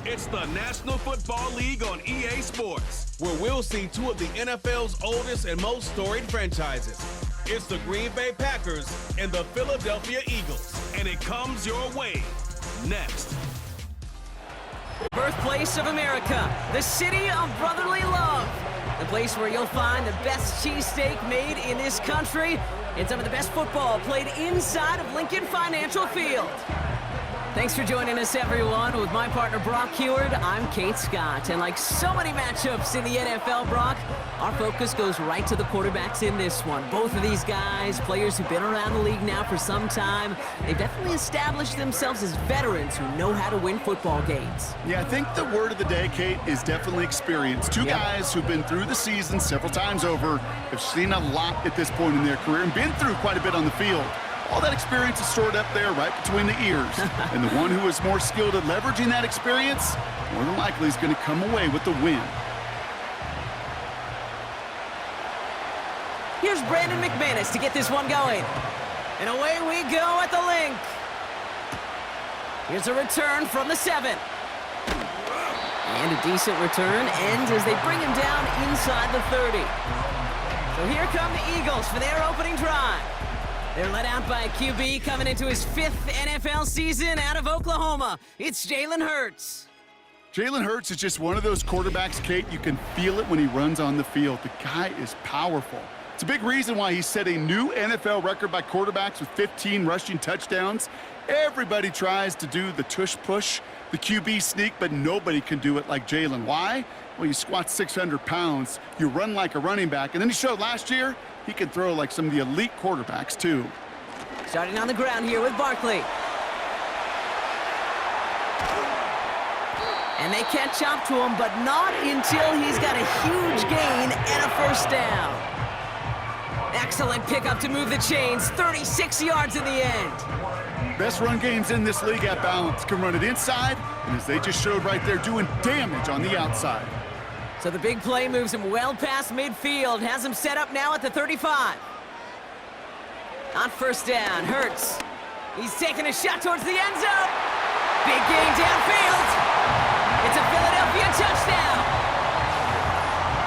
It's the National Football League on EA Sports, where we'll see two of the NFL's oldest and most storied franchises. It's the Green Bay Packers and the Philadelphia Eagles, and it comes your way next. Birthplace of America, the city of brotherly love. The place where you'll find the best cheesesteak made in this country and some of the best football played inside of Lincoln Financial Field. Thanks for joining us, everyone. With my partner, Brock Heward, I'm Kate Scott. And like so many matchups in the NFL, Brock, our focus goes right to the quarterbacks in this one. Both of these guys, players who've been around the league now for some time, they've definitely established themselves as veterans who know how to win football games. Yeah, I think the word of the day, Kate, is definitely experience. Two guys who've been through the season several times over, have seen a lot at this point in their career, and been through quite a bit on the field. All that experience is stored up there right between the ears. And the one who is more skilled at leveraging that experience, more than likely is going to come away with the win. Here's Brandon McManus to get this one going. And away we go at the link. Here's a return from the 7. And a decent return ends as they bring him down inside the 30. So here come the Eagles for their opening drive. They're led out by a QB coming into his 5th NFL season out of Oklahoma. It's Jalen Hurts. Jalen Hurts is just one of those quarterbacks, Kate, you can feel it when he runs on the field. The guy is powerful. It's a big reason why he set a new NFL record by quarterbacks with 15 rushing touchdowns. Everybody tries to do the tush push, the QB sneak, but nobody can do it like Jalen. Why? Well, you squat 600 pounds, you run like a running back, and then he showed last year he can throw like some of the elite quarterbacks, too. Starting on the ground here with Barkley. And they catch up to him, but not until he's got a huge gain and a first down. Excellent pickup to move the chains, 36 yards in the end. Best run games in this league at balance. Can run it inside, and as they just showed right there, doing damage on the outside. So the big play moves him well past midfield, has him set up now at the 35. On first down, Hurts. He's taking a shot towards the end zone. Big gain downfield. It's a Philadelphia touchdown.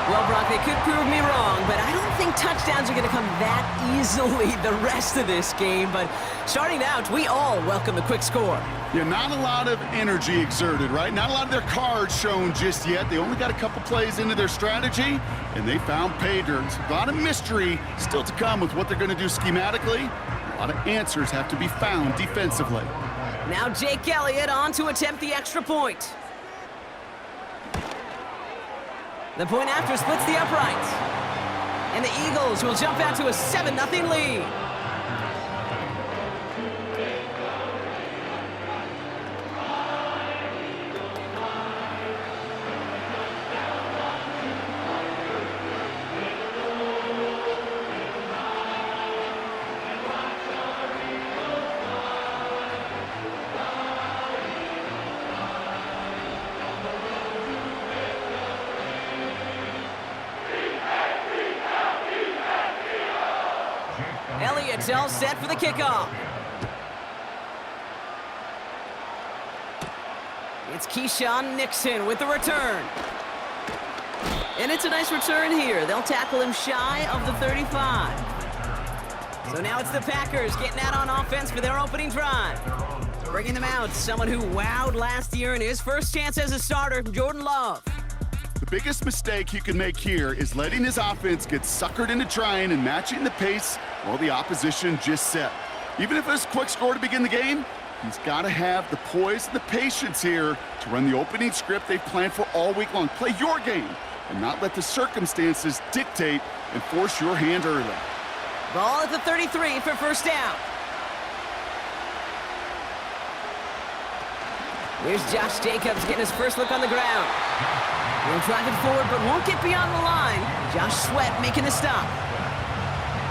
Well, Brock, they could prove me wrong, but I don't think touchdowns are going to come that easily the rest of this game. But starting out, we all welcome the quick score. Yeah, not a lot of energy exerted, right? Not a lot of their cards shown just yet. They only got a couple plays into their strategy, and they found pay dirt. A lot of mystery still to come with what they're going to do schematically. A lot of answers have to be found defensively. Now Jake Elliott on to attempt the extra point. The point after splits the uprights. And the Eagles will jump out to a 7-0 lead. Elliott's all set for the kickoff. It's Keyshawn Nixon with the return. And it's a nice return here. They'll tackle him shy of the 35. So now it's the Packers getting out on offense for their opening drive. Bringing them out, someone who wowed last year in his first chance as a starter, Jordan Love. The biggest mistake he can make here is letting his offense get suckered into trying and matching the pace while the opposition just set. Even if it's a quick score to begin the game, he's got to have the poise and the patience here to run the opening script they've planned for all week long. Play your game and not let the circumstances dictate and force your hand early. Ball at the 33 for first down. Here's Josh Jacobs getting his first look on the ground. He'll drive it forward, but won't get beyond the line. Josh Sweat making the stop.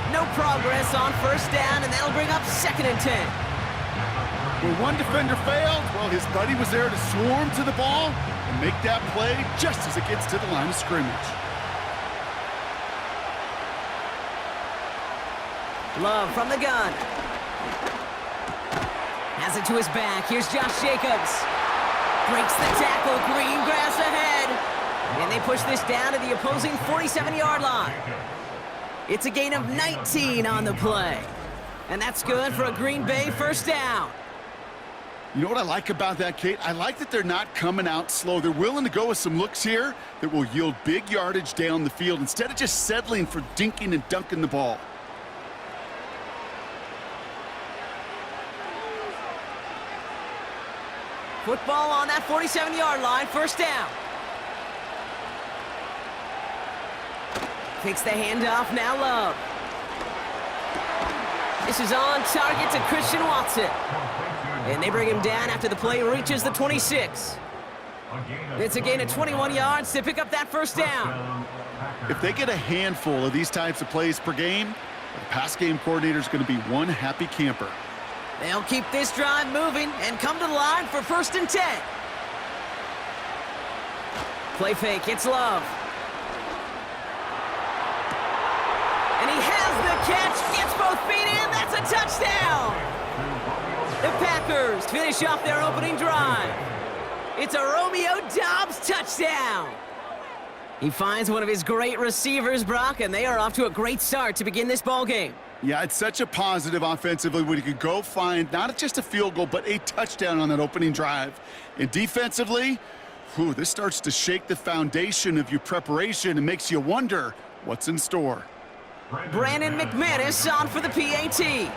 No progress on first down, and that'll bring up 2nd and 10. When one defender failed, well, his buddy was there to swarm to the ball and make that play just as it gets to the line of scrimmage. Love from the gun. Has it to his back. Here's Josh Jacobs. Breaks the tackle. Green grass ahead. And they push this down to the opposing 47-yard line. It's a gain of 19 on the play. And that's good for a Green Bay first down. You know what I like about that, Kate? I like that they're not coming out slow. They're willing to go with some looks here that will yield big yardage down the field instead of just settling for dinking and dunking the ball. Football on that 47-yard line, first down. Takes the handoff, now Love. This is on target to Christian Watson. And they bring him down after the play reaches the 26. It's a gain of 21 yards to pick up that first down. If they get a handful of these types of plays per game, the pass game coordinator is going to be one happy camper. They'll keep this drive moving and come to the line for 1st and 10. Play fake, it's Love. And he has the catch, gets both feet in, that's a touchdown! The Packers finish off their opening drive. It's a Romeo Doubs touchdown. He finds one of his great receivers, Brock, and they are off to a great start to begin this ballgame. Yeah, it's such a positive offensively when you could go find not just a field goal, but a touchdown on that opening drive. And defensively, this starts to shake the foundation of your preparation and makes you wonder what's in store. Brandon McManus on for the PAT.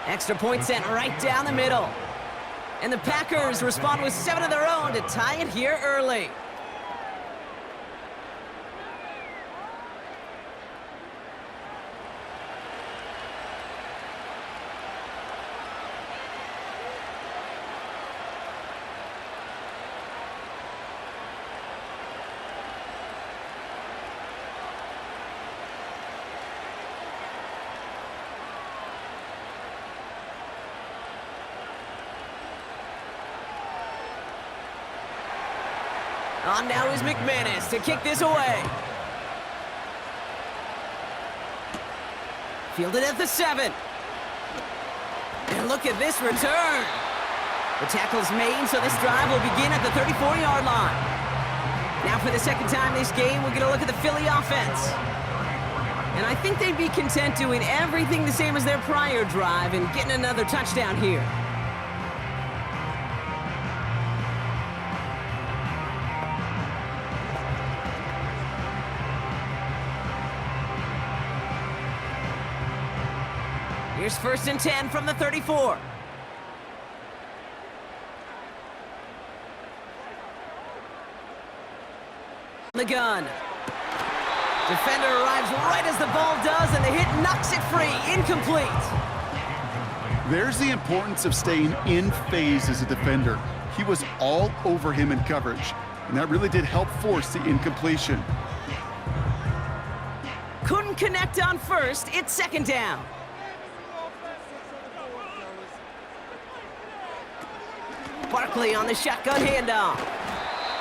Extra point sent right down the middle. And the Packers respond with 7 of their own to tie it here early. On now is McManus to kick this away. Fielded at the 7. And look at this return. The tackle's made, so this drive will begin at the 34-yard line. Now for the second time this game, we'll get a look at the Philly offense. And I think they'd be content doing everything the same as their prior drive and getting another touchdown here. Here's 1st and 10 from the 34. The gun. Defender arrives right as the ball does, and the hit knocks it free. Incomplete. There's the importance of staying in phase as a defender. He was all over him in coverage, and that really did help force the incompletion. Couldn't connect on first. It's 2nd down. Barkley on the shotgun handoff.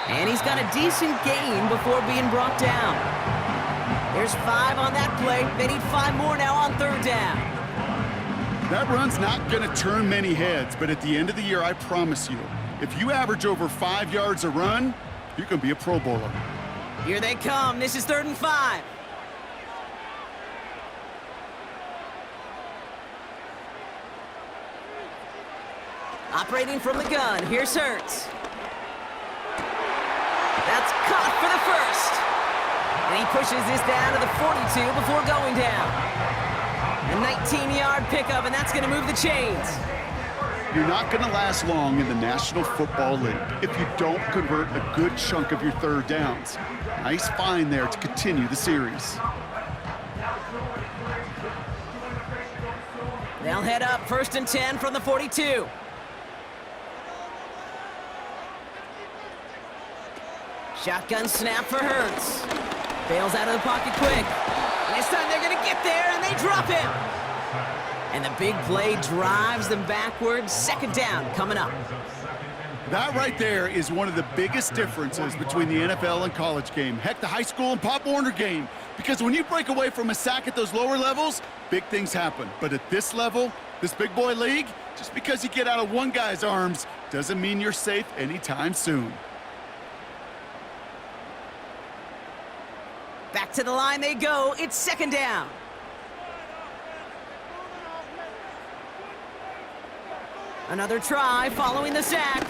And he's got a decent gain before being brought down. There's 5 on that play. They need 5 more now on 3rd down. That run's not going to turn many heads, but at the end of the year, I promise you, if you average over 5 yards a run, you can be a Pro Bowler. Here they come. This is 3rd and 5. Operating from the gun, here's Hurts. That's caught for the first. And he pushes this down to the 42 before going down. A 19-yard pickup, and that's going to move the chains. You're not going to last long in the National Football League if you don't convert a good chunk of your 3rd downs. Nice find there to continue the series. They'll head up 1st and 10 from the 42. Shotgun snap for Hurts. Bails out of the pocket quick. And this time they're going to get there, and they drop him. And the big play drives them backwards. 2nd down coming up. That right there is one of the biggest differences between the NFL and college game. Heck, the high school and Pop Warner game. Because when you break away from a sack at those lower levels, big things happen. But at this level, this big boy league, just because you get out of one guy's arms doesn't mean you're safe anytime soon. Back to the line they go. It's second down. Another try following the sack.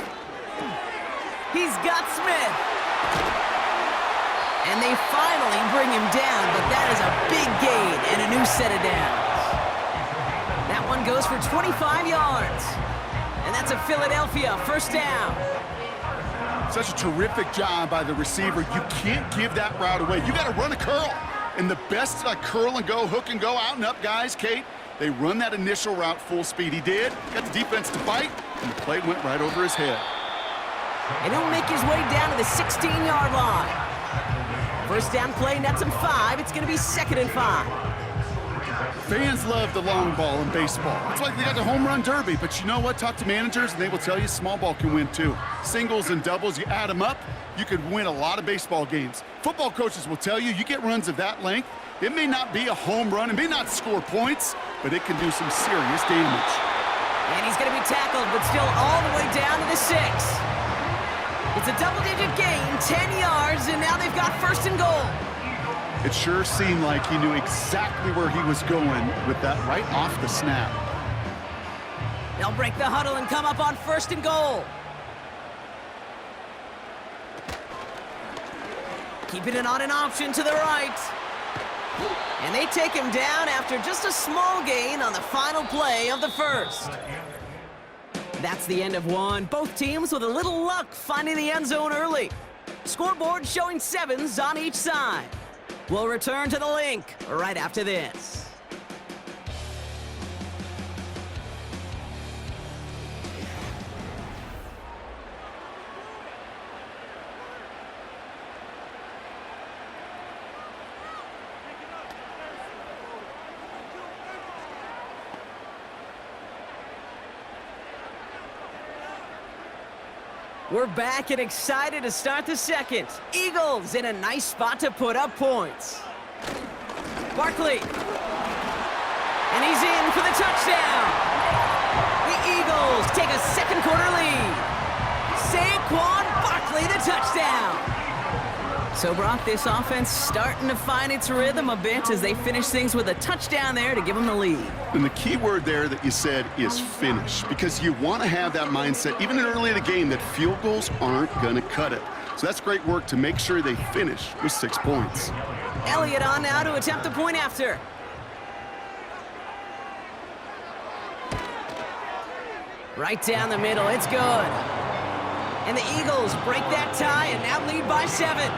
He's got Smith. And they finally bring him down, but that is a big gain and a new set of downs. That one goes for 25 yards. And that's a Philadelphia first down. Such a terrific job by the receiver. You can't give that route away. You got to run a curl. And the best curl and go, hook and go, out and up guys, Kate, they run that initial route full speed. He did. Got the defense to bite, and the play went right over his head. And he'll make his way down to the 16-yard line. First down play, nets him 5. It's going to be 2nd and 5. Fans love the long ball in baseball. It's like they got the home run derby, but you know what? Talk to managers, and they will tell you small ball can win too. Singles and doubles, you add them up, you could win a lot of baseball games. Football coaches will tell you, you get runs of that length, it may not be a home run, it may not score points, but it can do some serious damage. And he's going to be tackled, but still all the way down to the 6. It's a double-digit gain, 10 yards, and now they've got 1st and goal. It sure seemed like he knew exactly where he was going with that right off the snap. They'll break the huddle and come up on 1st and goal. Keeping it on an option to the right. And they take him down after just a small gain on the final play of the first. That's the end of one. Both teams with a little luck finding the end zone early. Scoreboard showing 7s on each side. We'll return to the link right after this. We're back and excited to start the second. Eagles in a nice spot to put up points. Barkley. And he's in for the touchdown. The Eagles take a second quarter lead. Saquon Barkley, the touchdown. So, Brock, this offense starting to find its rhythm a bit as they finish things with a touchdown there to give them the lead. And the key word there that you said is finish, because you want to have that mindset, even early in the game, that field goals aren't going to cut it. So that's great work to make sure they finish with 6 points. Elliott on now to attempt the point after. Right down the middle, it's good. And the Eagles break that tie and now lead by 7.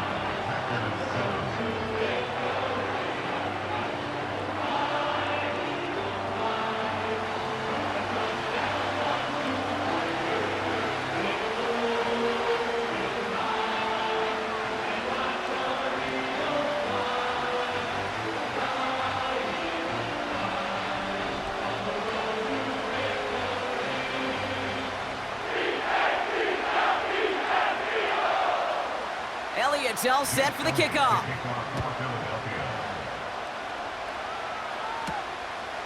Elliott's all set for the kickoff.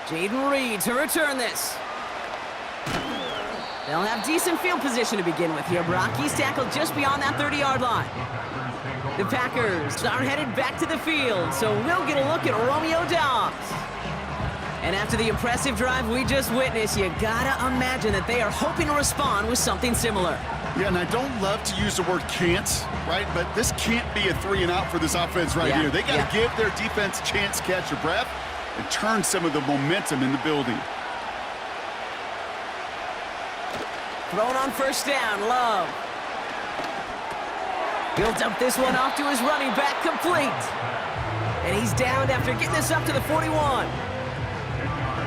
Jaden Reed to return this. They'll have decent field position to begin with here, Brock. He's tackled just beyond that 30-yard line. The Packers are headed back to the field, so we'll get a look at Romeo Doubs. And after the impressive drive we just witnessed, you gotta imagine that they are hoping to respond with something similar. Yeah, and I don't love to use the word can't, right? But this can't be a 3 and out for this offense right here. They got to give their defense a chance to catch their breath and turn some of the momentum in the building. Thrown on first down, Love. He'll dump this one off to his running back, complete. And he's downed after getting this up to the 41.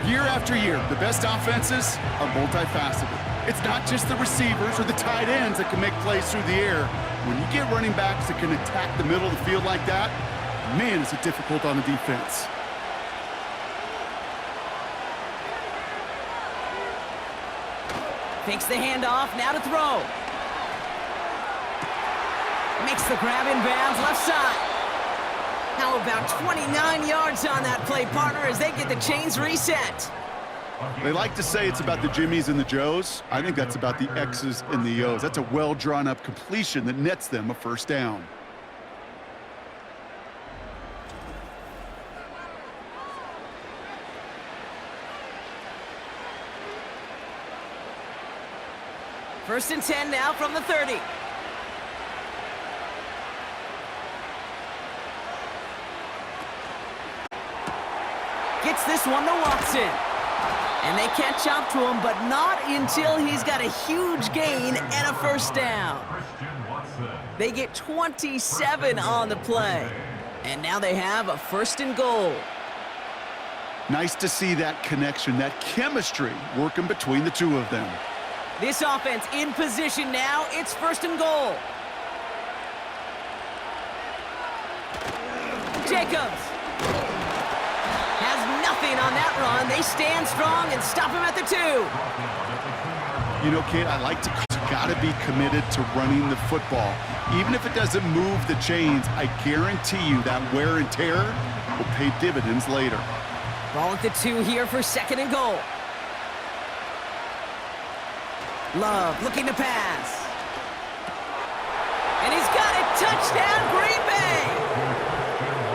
Year after year, the best offenses are multifaceted. It's not just the receivers or the tight ends that can make plays through the air. When you get running backs that can attack the middle of the field like that, man, is it difficult on the defense. Fakes the handoff, now to throw. Makes the grab in bounds, left side. How about 29 yards on that play, partner, as they get the chains reset? They like to say it's about the Jimmies and the Joes. I think that's about the X's and the O's. That's a well-drawn-up completion that nets them a first down. First and 10 now from the 30. Gets this one to Watson. And they catch up to him, but not until he's got a huge gain and a first down. They get 27 on the play. And now they have a first and goal. Nice to see that connection, that chemistry working between the two of them. This offense in position now. It's first and goal. Jacobs has nothing on that run. They stand strong and stop him at the 2. You know, Kate, I like to got to be committed to running the football. Even if it doesn't move the chains, I guarantee you that wear and tear will pay dividends later. Ball at the 2 here for second and goal. Love looking to pass. And he's got it. Touchdown, Green Bay!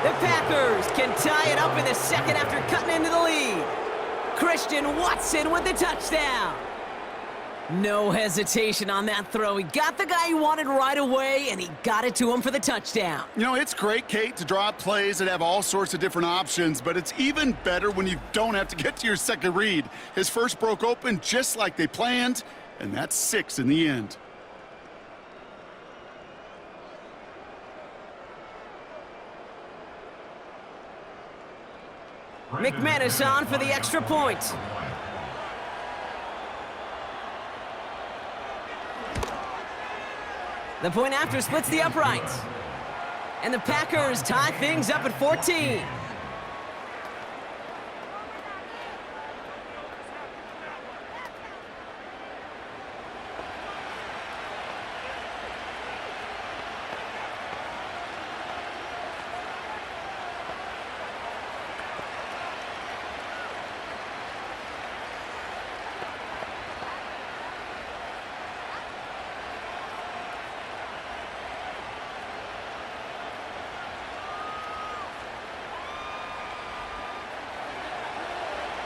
The Packers can tie it up in the second after cutting into the lead. Christian Watson with the touchdown. No hesitation on that throw. He got the guy he wanted right away, and he got it to him for the touchdown. You know, it's great, Kate, to draw up plays that have all sorts of different options, but it's even better when you don't have to get to your second read. His first broke open just like they planned, and that's 6 in the end. McManus on for the extra point. The point after splits the uprights. And the Packers tie things up at 14.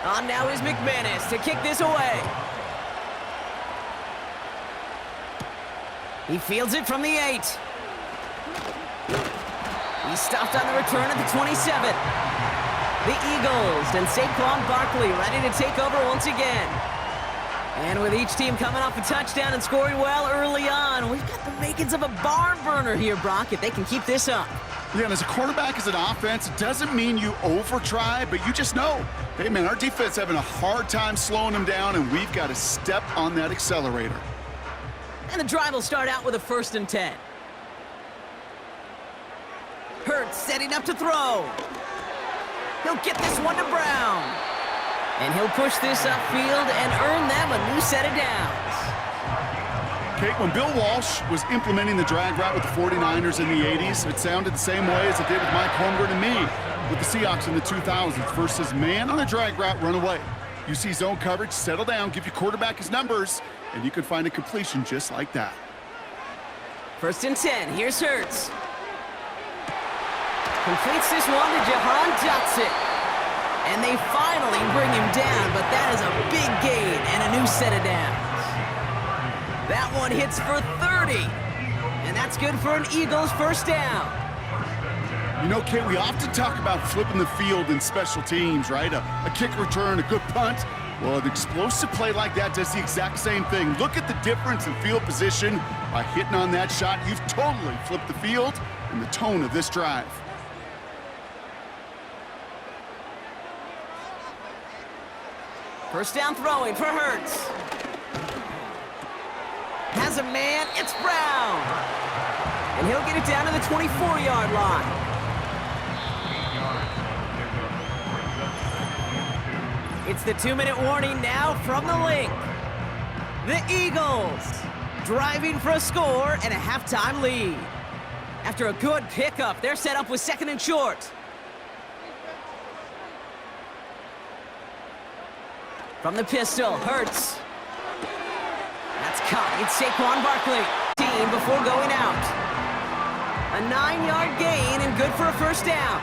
On now is McManus to kick this away. He fields it from the 8. He stopped on the return at the 27. The Eagles and Saquon Barkley ready to take over once again. And with each team coming off a touchdown and scoring well early on, we've got the makings of a barn burner here, Brock, if they can keep this up. Yeah, and as a quarterback, as an offense, it doesn't mean you over-try, but you just know, hey, man, our defense having a hard time slowing them down, and we've got to step on that accelerator. And the drive will start out with a first and 10. Hurts setting up to throw. He'll get this one to Brown. And he'll push this upfield and earn them a new set of downs. Kate, when Bill Walsh was implementing the drag route with the 49ers in the 80s, it sounded the same way as it did with Mike Holmgren and me with the Seahawks in the 2000s versus man on a drag route, run away. You see zone coverage, settle down, give your quarterback his numbers, and you can find a completion just like that. First and 10, here's Hurts. Completes this one to Jahan Dotson. And they finally bring him down, but that is a big gain and a new set of downs. That one hits for 30, and that's good for an Eagles first down. You know, Kate, we often talk about flipping the field in special teams, right? A kick return, a good punt. Well, an explosive play like that does the exact same thing. Look at the difference in field position. By hitting on that shot, you've totally flipped the field and the tone of this drive. First down throwing for Hurts. Has a man, it's Brown. And he'll get it down to the 24-yard line. It's the 2-minute warning now from the link. The Eagles driving for a score and a halftime lead. After a good pickup, they're set up with 2nd and short. From the pistol, Hurts. That's caught. It's Saquon Barkley. Team before going out. A 9-yard gain and good for a first down.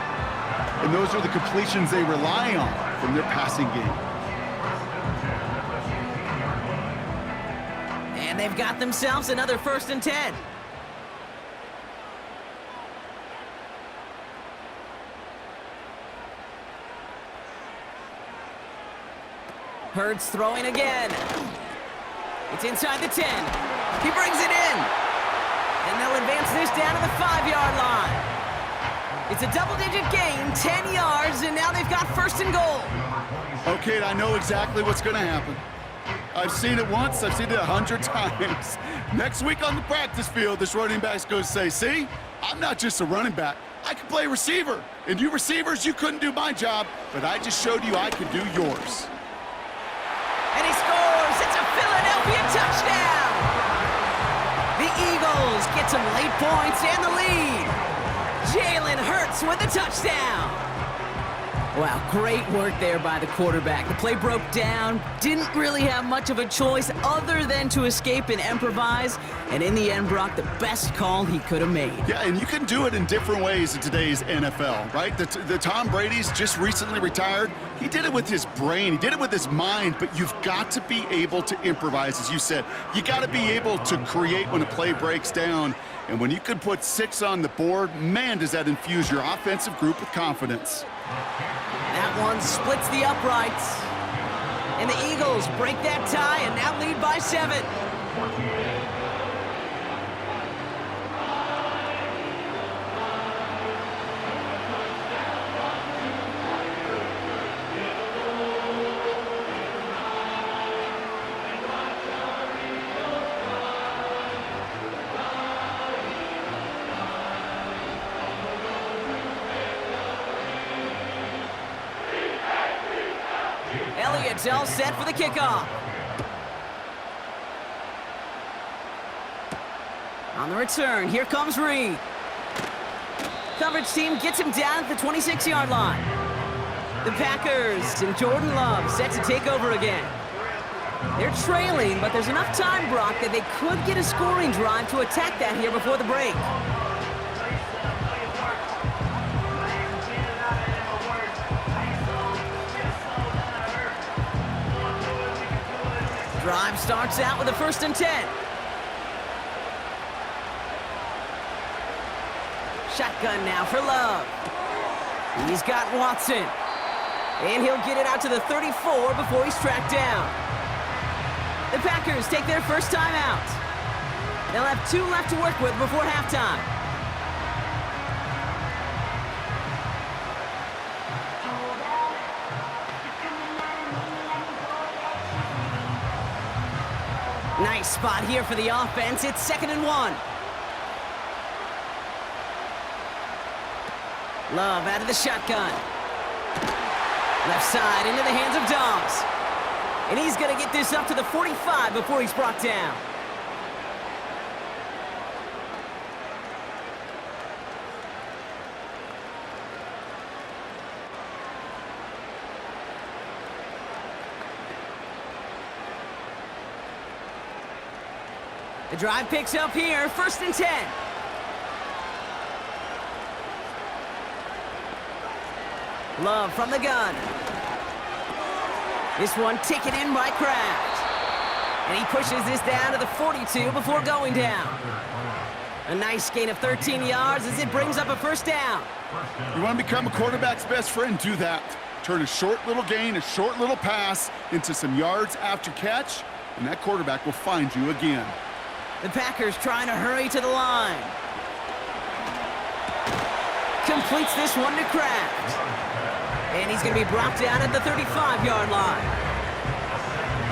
And those are the completions they rely on from their passing game. And they've got themselves another 1st and 10. Hurts throwing again. It's inside the 10. He brings it in. And they'll advance this down to the 5-yard line. It's a double-digit gain, 10 yards, and now they've got 1st and goal. Okay, I know exactly what's going to happen. I've seen it once, I've seen it 100 times. Next week on the practice field, this running back's going to say, see, I'm not just a running back. I can play receiver. And you receivers, you couldn't do my job, but I just showed you I could do yours. And he scores! It's a Philadelphia touchdown! The Eagles get some late points and the lead. Jalen Hurts with a touchdown. Wow, great work there by the quarterback. The play broke down, didn't really have much of a choice other than to escape and improvise, and in the end, Brock, the best call he could have made. Yeah, and you can do it in different ways in today's NFL, right? The Tom Brady's just recently retired. He did it with his brain, he did it with his mind, but you've got to be able to improvise, as you said. You got to be able to create when a play breaks down, and when you can put 6 on the board, man, does that infuse your offensive group with confidence. That one splits the uprights. And the Eagles break that tie and now lead by 7. Elliott's all set for the kickoff. On the return, here comes Reed. Coverage team gets him down at the 26-yard line. The Packers and Jordan Love set to take over again. They're trailing, but there's enough time, Brock, that they could get a scoring drive to attack that here before the break. Drive starts out with a 1st and 10. Shotgun now for Love. He's got Watson. And he'll get it out to the 34 before he's tracked down. The Packers take their first time out. They'll have 2 left to work with before halftime. Nice spot here for the offense. It's 2nd and 1. Love out of the shotgun. Left side into the hands of Dobbs. And he's going to get this up to the 45 before he's brought down. The drive picks up here, 1st and 10. Love from the gun. This one taken in by Kraft. And he pushes this down to the 42 before going down. A nice gain of 13 yards as it brings up a 1st down. You want to become a quarterback's best friend? Do that. Turn a short little gain, a short little pass into some yards after catch, and that quarterback will find you again. The Packers trying to hurry to the line. Completes this one to Kraft. And he's going to be brought down at the 35-yard line.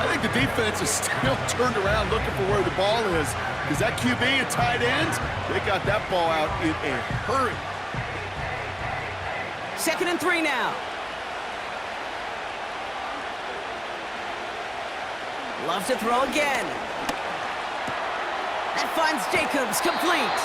I think the defense is still turned around looking for where the ball is. Because that QB and tight ends, they got that ball out in a hurry. 2nd and 3 now. Loves to throw again. That finds Jacobs complete.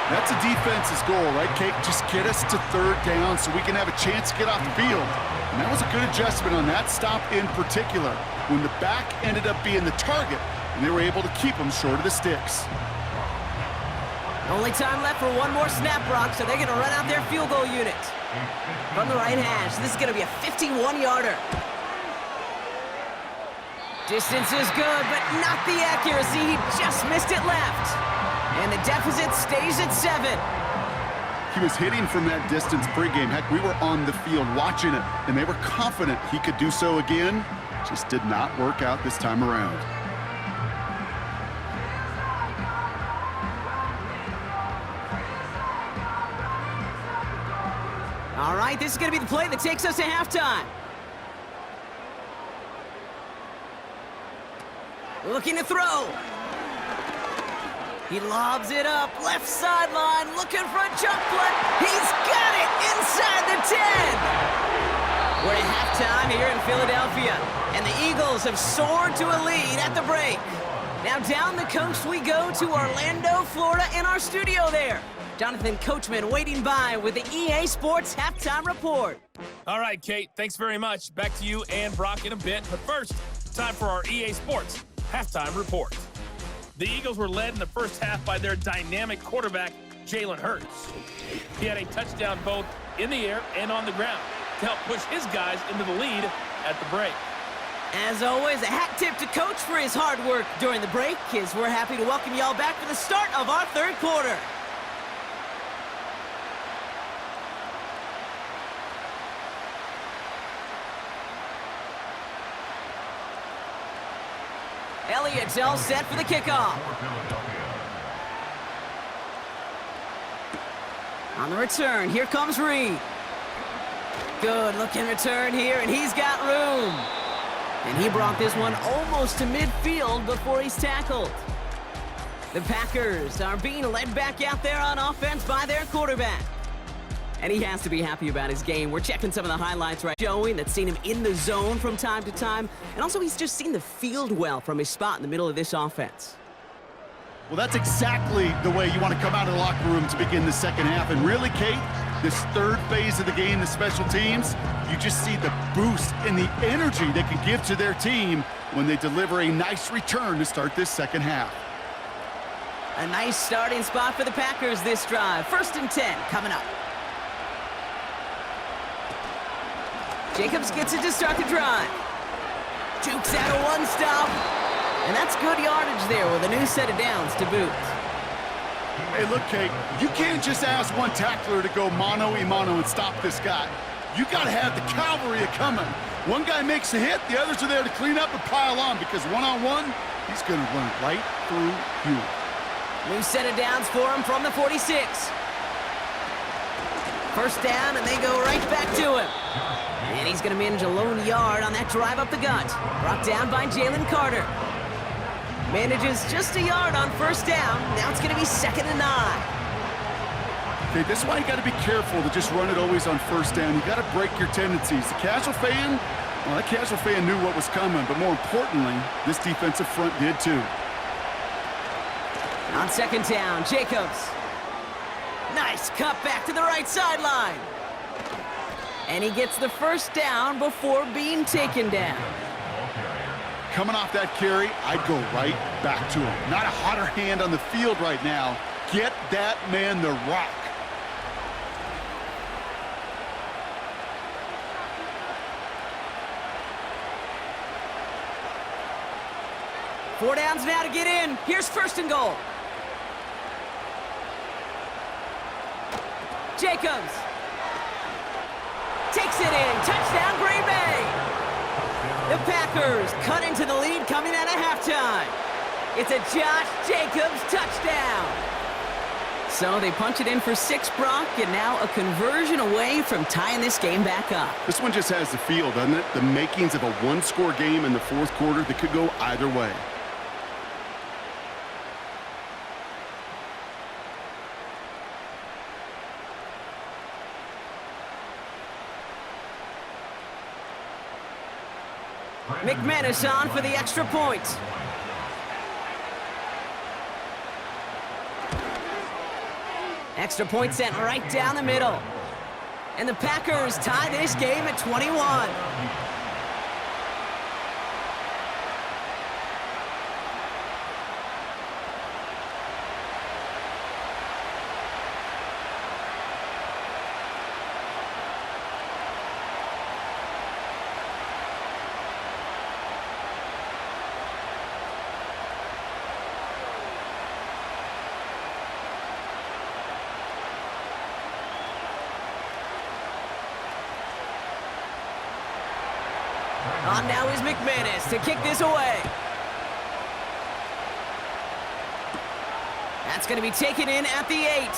That's a defense's goal, right, Kate? Just get us to third down so we can have a chance to get off the field. And that was a good adjustment on that stop in particular, when the back ended up being the target, and they were able to keep them short of the sticks. Only time left for one more snap, Brock, so they're going to run out their field goal unit. From the right hash, this is going to be a 51-yarder. Distance is good, but not the accuracy. He just missed it left. And the deficit stays at 7. He was hitting from that distance pregame. Heck, we were on the field watching it, and they were confident he could do so again. Just did not work out this time around. All right, this is going to be the play that takes us to halftime. Looking to throw. He lobs it up, left sideline, looking for a jump play. He's got it inside the 10. We're at halftime here in Philadelphia, and the Eagles have soared to a lead at the break. Now down the coast we go to Orlando, Florida, in our studio there. Jonathan Coachman waiting by with the EA Sports Halftime Report. All right, Kate, thanks very much. Back to you and Brock in a bit. But first, time for our EA Sports Halftime Report. The Eagles were led in the first half by their dynamic quarterback, Jalen Hurts. He had a touchdown both in the air and on the ground to help push his guys into the lead at the break. As always, a hat tip to Coach for his hard work during the break, as we're happy to welcome y'all back for the start of our third quarter. Elliott's all set for the kickoff. On the return, here comes Reed. Good looking return here, and he's got room. And he brought this one almost to midfield before he's tackled. The Packers are being led back out there on offense by their quarterback. And he has to be happy about his game. We're checking some of the highlights right showing that's seen him in the zone from time to time. And also he's just seen the field well from his spot in the middle of this offense. Well, that's exactly the way you want to come out of the locker room to begin the second half. And really, Kate, this third phase of the game, the special teams, you just see the boost and the energy they can give to their team when they deliver a nice return to start this second half. A nice starting spot for the Packers this drive. 1st and 10 coming up. Jacobs gets it to start the drive. Jukes out a one stop. And that's good yardage there with a new set of downs to boot. Hey, look, Kate, you can't just ask one tackler to go mano-a-mano and stop this guy. You got to have the cavalry coming. One guy makes a hit, the others are there to clean up and pile on, because one-on-one, he's going to run right through you. New set of downs for him from the 46. First down, and they go right back to him. And he's going to manage a lone yard on that drive up the gut. Brought down by Jalen Carter. Manages just a yard on first down. Now it's going to be 2nd and 9. Okay, this is why you got to be careful to just run it always on first down. You got to break your tendencies. The casual fan, well, that casual fan knew what was coming, but more importantly, this defensive front did too. On 2nd down, Jacobs. Nice cut back to the right sideline. And he gets the first down before being taken down. Coming off that carry, I'd go right back to him. Not a hotter hand on the field right now. Get that man the rock. Four downs now to get in. Here's 1st and goal. Jacobs takes it in. Touchdown, Green Bay. The Packers cut into the lead coming out of halftime. It's a Josh Jacobs touchdown. So they punch it in for 6, Brock, and now a conversion away from tying this game back up. This one just has the feel, doesn't it? The makings of a one-score game in the 4th quarter that could go either way. McManus on for the extra point. Extra point sent right down the middle. And the Packers tie this game at 21. On now is McManus to kick this away. That's going to be taken in at the 8.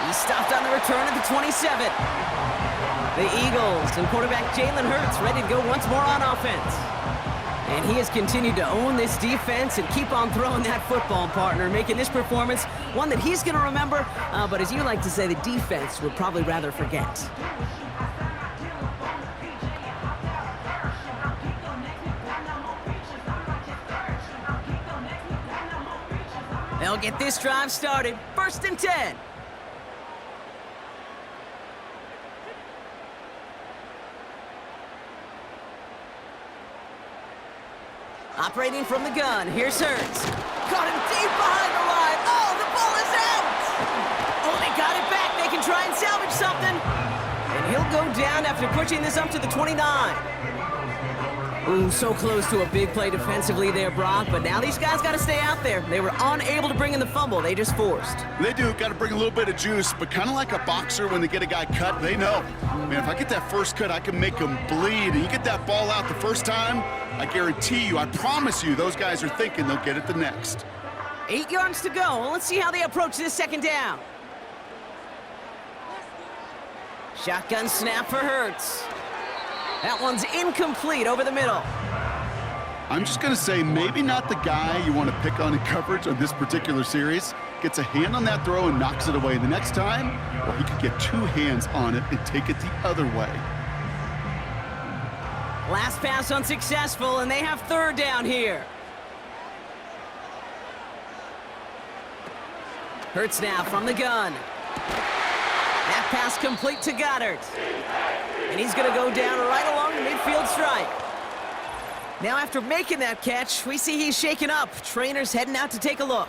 He's stopped on the return at the 27. The Eagles and quarterback Jalen Hurts ready to go once more on offense. And he has continued to own this defense and keep on throwing that football, partner, making this performance one that he's going to remember, but as you like to say, the defense would probably rather forget. They'll get this drive started. 1st and 10. Operating from the gun, here's Hurts. Caught him deep behind the line. Oh, the ball is out! Oh, they got it back. They can try and salvage something. And he'll go down after pushing this up to the 29. Ooh, so close to a big play defensively there, Brock, but now these guys got to stay out there. They were unable to bring in the fumble. They just forced. They do. Got to bring a little bit of juice, but kind of like a boxer when they get a guy cut, they know. Man, if I get that first cut, I can make him bleed. And you get that ball out the first time, I guarantee you, I promise you, those guys are thinking they'll get it the next. 8 yards to go. Well, let's see how they approach this 2nd down. Shotgun snap for Hurts. That one's incomplete over the middle. I'm just going to say maybe not the guy you want to pick on in coverage on this particular series. Gets a hand on that throw and knocks it away. The next time, well, he could get 2 hands on it and take it the other way. Last pass unsuccessful, and they have 3rd down here. Hurts now from the gun. That pass complete to Goddard. And he's going to go down right along the midfield stripe. Now after making that catch, we see he's shaken up. Trainer's heading out to take a look.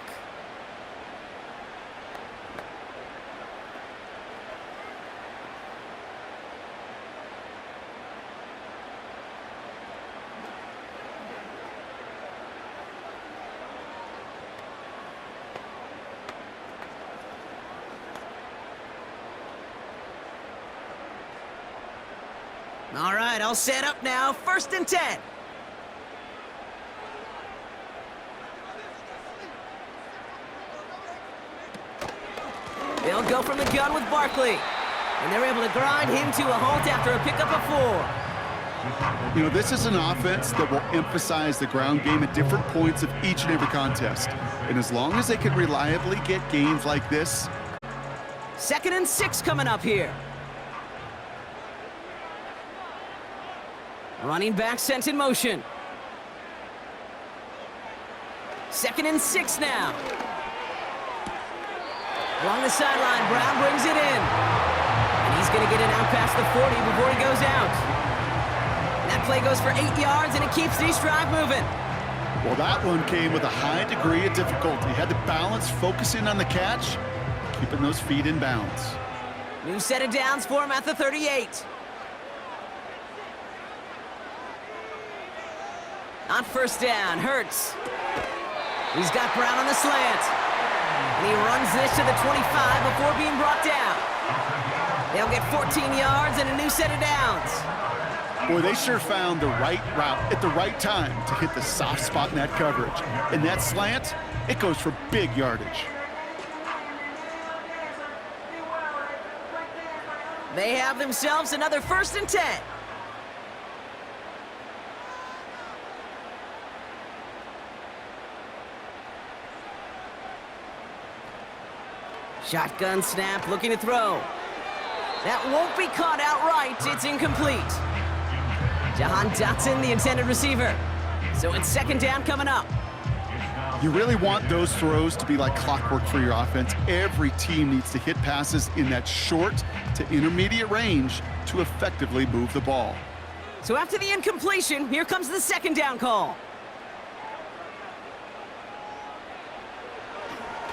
All right, I'll set up now. 1st and 10. They'll go from the gun with Barkley. And they're able to grind him to a halt after a pickup of 4. You know, this is an offense that will emphasize the ground game at different points of each and every contest. And as long as they can reliably get gains like this. 2nd and 6 coming up here. Running back sent in motion. 2nd and 6 now. Along the sideline, Brown brings it in. And he's going to get it out past the 40 before he goes out. And that play goes for 8 yards, and it keeps this drive moving. Well, that one came with a high degree of difficulty. Had to balance, focusing on the catch, keeping those feet in bounds. New set of downs for him at the 38. On 1st down, Hurts. He's got Brown on the slant. And he runs this to the 25 before being brought down. They'll get 14 yards and a new set of downs. Boy, they sure found the right route at the right time to hit the soft spot in that coverage. And that slant, it goes for big yardage. They have themselves another 1st and 10. Shotgun snap, looking to throw. That won't be caught outright. It's incomplete. Jahan Dotson, the intended receiver. So it's 2nd down coming up. You really want those throws to be like clockwork for your offense. Every team needs to hit passes in that short to intermediate range to effectively move the ball. So after the incompletion, here comes the second down call.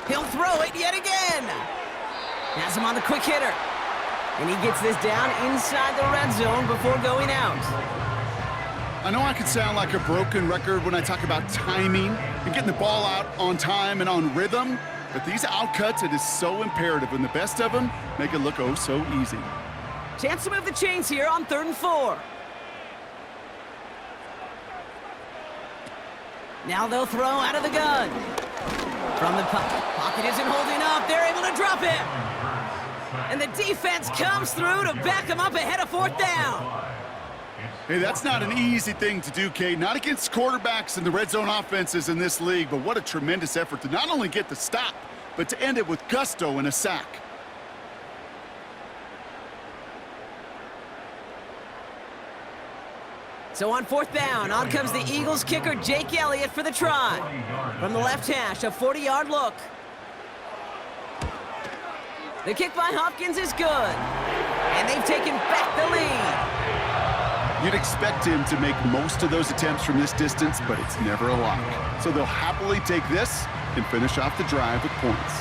He'll throw it yet again. Has him on the quick hitter. And he gets this down inside the red zone before going out. I know I can sound like a broken record when I talk about timing and getting the ball out on time and on rhythm, but these outcuts, it is so imperative, and the best of them make it look oh so easy. Chance to move the chains here on 3rd and 4. Now they'll throw out of the gun. From the pocket isn't holding up. They're able to drop it. And the defense comes through to back them up ahead of 4th down. Hey, that's not an easy thing to do, Kate. Not against quarterbacks and the red zone offenses in this league, but what a tremendous effort to not only get the stop, but to end it with gusto and a sack. So on 4th down, on comes the Eagles kicker, Jake Elliott, for the try. From the left hash, a 40-yard look. The kick by Hopkins is good. And they've taken back the lead. You'd expect him to make most of those attempts from this distance, but it's never a lock. So they'll happily take this and finish off the drive with points.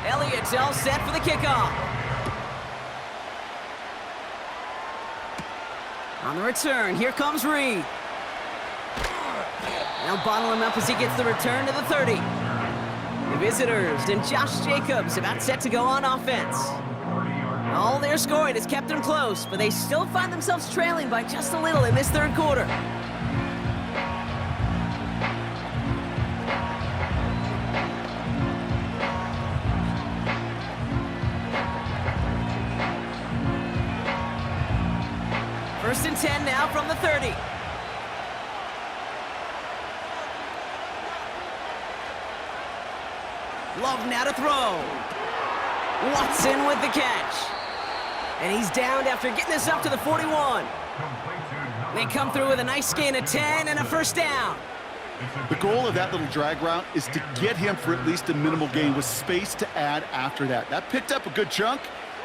Elliott's all set for the kickoff. On the return, here comes Reed. Now bottle him up as he gets the return to the 30. The visitors and Josh Jacobs about set to go on offense. All their scoring has kept them close, but they still find themselves trailing by just a little in this 3rd quarter. First and 10 now from the 30. Love now to throw. Watson with the catch. And he's downed after getting this up to the 41. They come through with a nice gain of 10 and a first down. The goal of that little drag route is to get him for at least a minimal gain with space to add after that. That picked up a good chunk,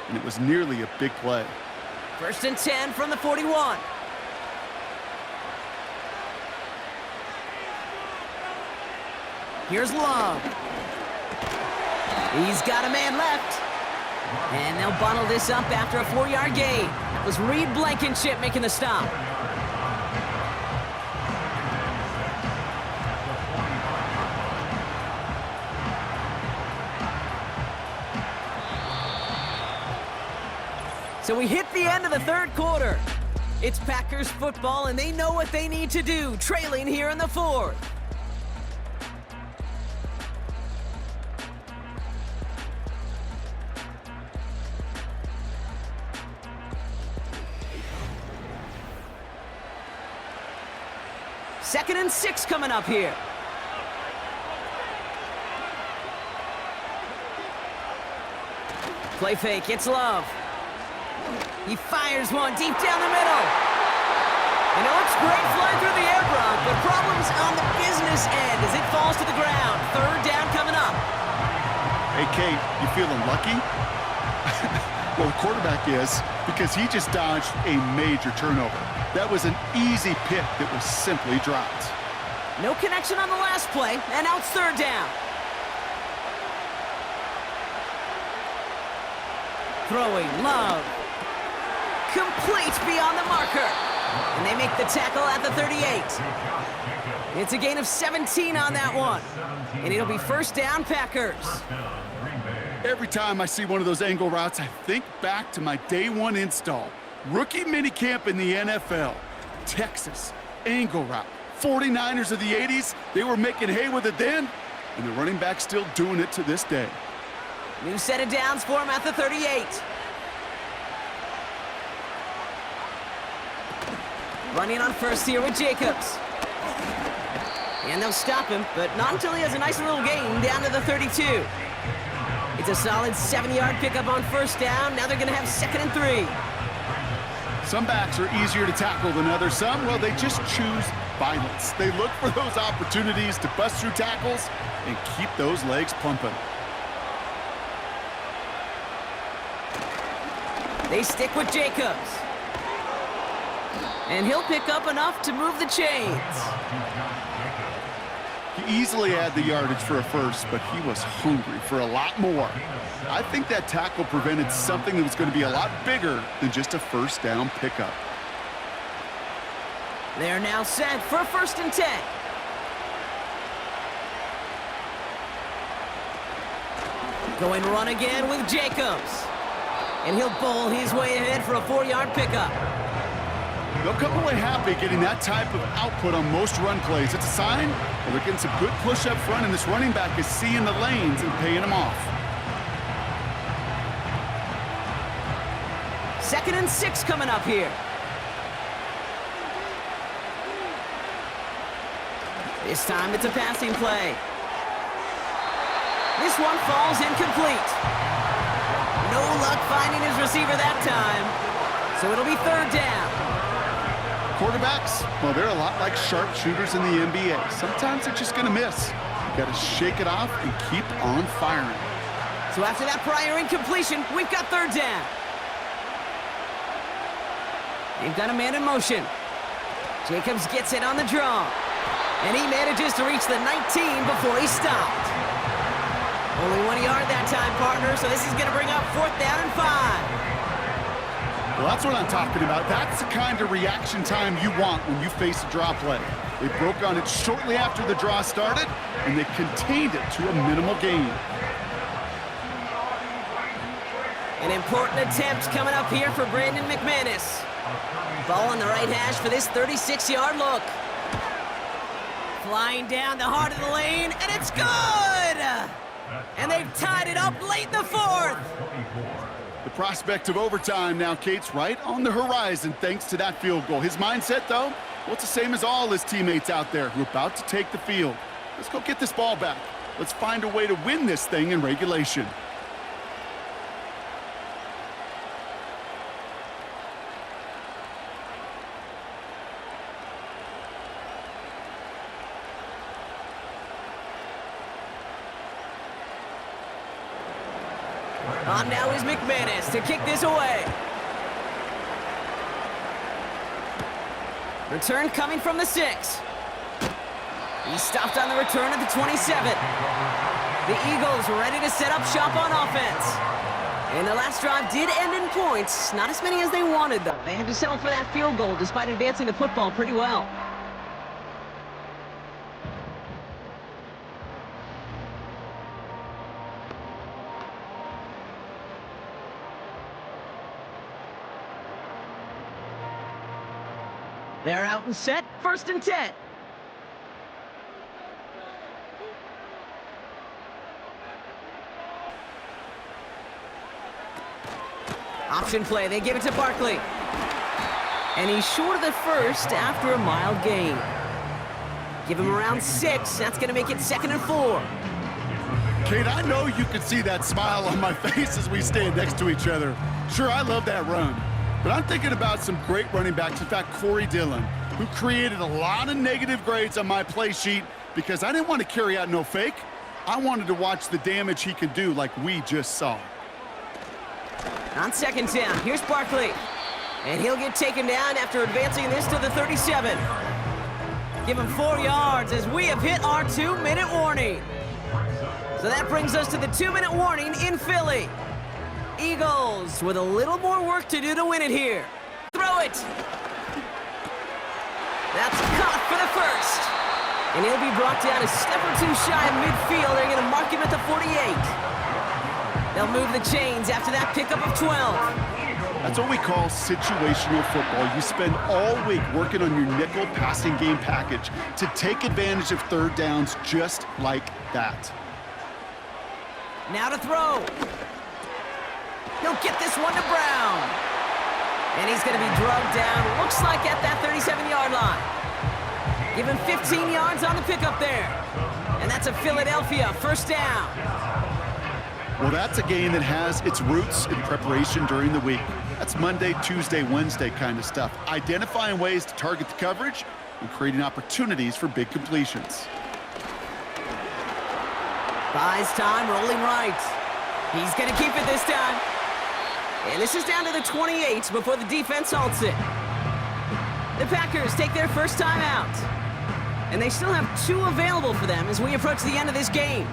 and it was nearly a big play. First and 10 from the 41. Here's Love. He's got a man left. And they'll bottle this up after a 4-yard gain. That was Reed Blankenship making the stop. So we hit the end of the 3rd quarter. It's Packers football, and they know what they need to do, trailing here in the 4th. Second and 6 coming up here. Play fake, it's Love. He fires one deep down the middle. And it looks great flying through the air, Brock, but problems on the business end as it falls to the ground. 3rd down coming up. Hey, Kate, you feeling lucky? Well, the quarterback is, because he just dodged a major turnover. That was an easy pick that was simply dropped. No connection on the last play, and now it's 3rd down. Throwing, Love. Complete beyond the marker. And they make the tackle at the 38. It's a gain of 17 on that one. And it'll be first down, Packers. Every time I see one of those angle routes, I think back to my day 1 install. Rookie minicamp in the NFL. Texas, angle route. 49ers of the 80s, they were making hay with it then, and the running back's still doing it to this day. New set of downs for him at the 38. Running on first here with Jacobs. And they'll stop him, but not until he has a nice little gain down to the 32. It's a solid 7-yard pickup on first down. Now they're going to have 2nd and 3. Some backs are easier to tackle than others. Some, well, they just choose violence. They look for those opportunities to bust through tackles and keep those legs pumping. They stick with Jacobs. And he'll pick up enough to move the chains. He easily had the yardage for a first, but he was hungry for a lot more. I think that tackle prevented something that was going to be a lot bigger than just a first down pickup. They're now set for 1st and 10. Going run again with Jacobs. And he'll bowl his way ahead for a 4-yard pickup. They'll come away happy getting that type of output on most run plays. It's a sign that they're getting some good push up front, and this running back is seeing the lanes and paying them off. 2nd and 6 coming up here. This time it's a passing play. This one falls incomplete. No luck finding his receiver that time. So it'll be 3rd down. Quarterbacks, well, they're a lot like sharpshooters in the NBA. Sometimes they're just going to miss. You got to shake it off and keep on firing. So after that prior incompletion, we've got 3rd down. They've got a man in motion. Jacobs gets it on the draw. And he manages to reach the 19 before he stopped. Only 1 yard that time, partner, so this is going to bring up 4th down and 5. Well, that's what I'm talking about. That's the kind of reaction time you want when you face a draw play. They broke on it shortly after the draw started, and they contained it to a minimal gain. An important attempt coming up here for Brandon McManus. Ball on the right hash for this 36-yard look. Flying down the heart of the lane, and it's good! And they've tied it up late in the 4th. The prospect of overtime now, Kate's right on the horizon thanks to that field goal. His mindset, though, well, it's the same as all his teammates out there who are about to take the field. Let's go get this ball back. Let's find a way to win this thing in regulation. On now is McManus to kick this away. Return coming from the 6. He's stopped on the return at the 27. The Eagles ready to set up shop on offense. And the last drive did end in points. Not as many as they wanted, though. They had to settle for that field goal despite advancing the football pretty well. They're out and set, 1st and 10. Option play, they give it to Barkley. And he's short of the first after a mild gain. Give him around 6, that's gonna make it 2nd and 4. Kate, I know you can see that smile on my face as we stand next to each other. Sure, I love that run. But I'm thinking about some great running backs. In fact, Corey Dillon, who created a lot of negative grades on my play sheet because I didn't want to carry out no fake. I wanted to watch the damage he could do like we just saw. On 2nd down, here's Barkley. And he'll get taken down after advancing this to the 37. Give him 4 yards as we have hit our 2-minute warning. So that brings us to the 2-minute warning in Philly. Eagles with a little more work to do to win it here. Throw it! That's caught for the first. And he'll be brought down a step or 2 shy of midfield. They're going to mark him at the 48. They'll move the chains after that pickup of 12. That's what we call situational football. You spend all week working on your nickel passing game package to take advantage of 3rd downs just like that. Now to throw. He'll get this one to Brown. And he's going to be drugged down, looks like at that 37 him 15 yards on the pickup there. And that's a Philadelphia first down. Well, that's a game that has its roots in preparation during the week. That's Monday, Tuesday, Wednesday kind of stuff. Identifying ways to target the coverage and creating opportunities for big completions. Buys time, rolling right. He's going to keep it this time. And this is down to the 28 before the defense halts it. The Packers take their first time out. And they still have 2 available for them as we approach the end of this game.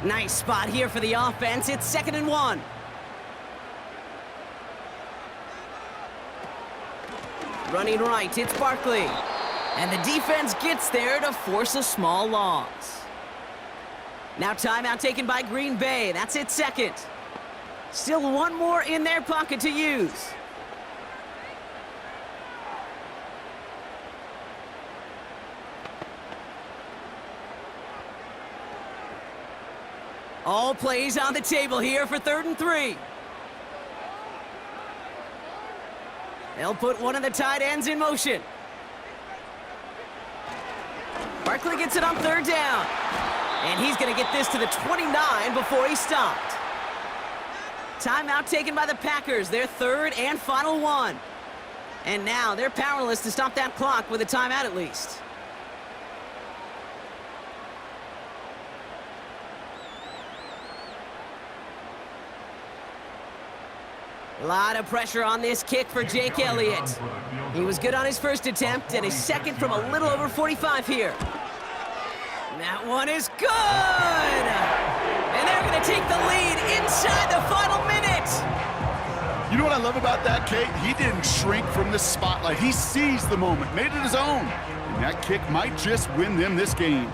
Nice spot here for the offense. It's 2nd and 1. Running right, it's Barkley. And the defense gets there to force a small loss. Now timeout taken by Green Bay. That's its 2nd. Still 1 more in their pocket to use. All plays on the table here for 3rd and 3. They'll put one of the tight ends in motion. Barkley gets it on 3rd down. And he's going to get this to the 29 before he stopped. Timeout taken by the Packers, their 3rd and final one. And now they're powerless to stop that clock with a timeout at least. A lot of pressure on this kick for Jake Elliott. He was good on his first attempt and his second from a little over 45 here. That one is good! And they're going to take the lead inside the final minute. You know what I love about that, Kate? He didn't shrink from the spotlight. He seized the moment, made it his own. And that kick might just win them this game.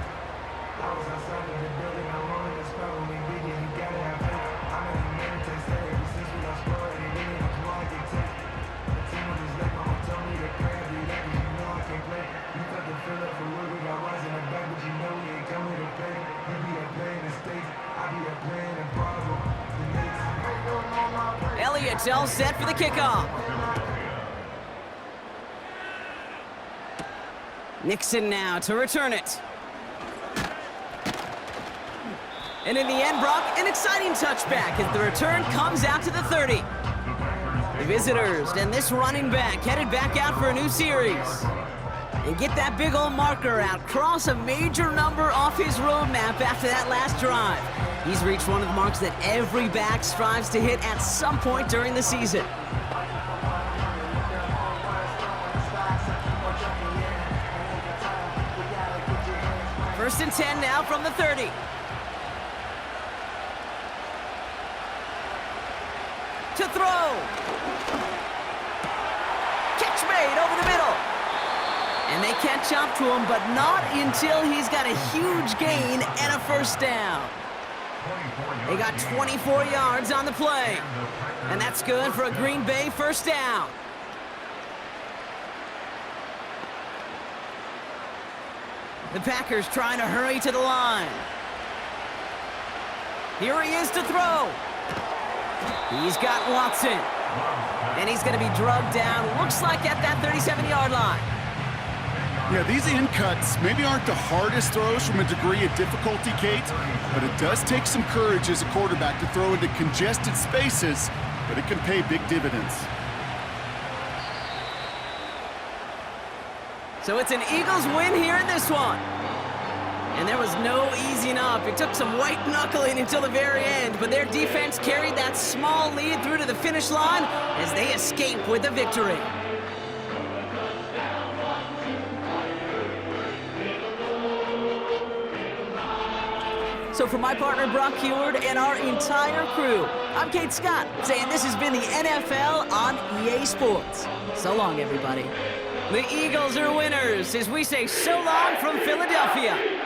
Elliott's all set for the kickoff. Nixon now to return it. And in the end, Brock, an exciting touchback as the return comes out to the 30. The visitors and this running back headed back out for a new series. And get that big old marker out, cross a major number off his roadmap after that last drive. He's reached one of the marks that every back strives to hit at some point during the season. First and 10 now from the 30. To throw. Catch made over the middle. And they catch up to him, but not until he's got a huge gain and a first down. They got 24 yards on the play. And that's good for a Green Bay first down. The Packers trying to hurry to the line. Here he is to throw. He's got Watson. And he's going to be drugged down, looks like at that 37-yard line. Yeah, these in-cuts maybe aren't the hardest throws from a degree of difficulty, Kate, but it does take some courage as a quarterback to throw into congested spaces, but it can pay big dividends. So it's an Eagles win here in this one. And there was no easing up. It took some white knuckling until the very end, but their defense carried that small lead through to the finish line as they escape with the victory. So for my partner, Brock Heward, and our entire crew, I'm Kate Scott, saying this has been the NFL on EA Sports. So long, everybody. The Eagles are winners as we say so long from Philadelphia.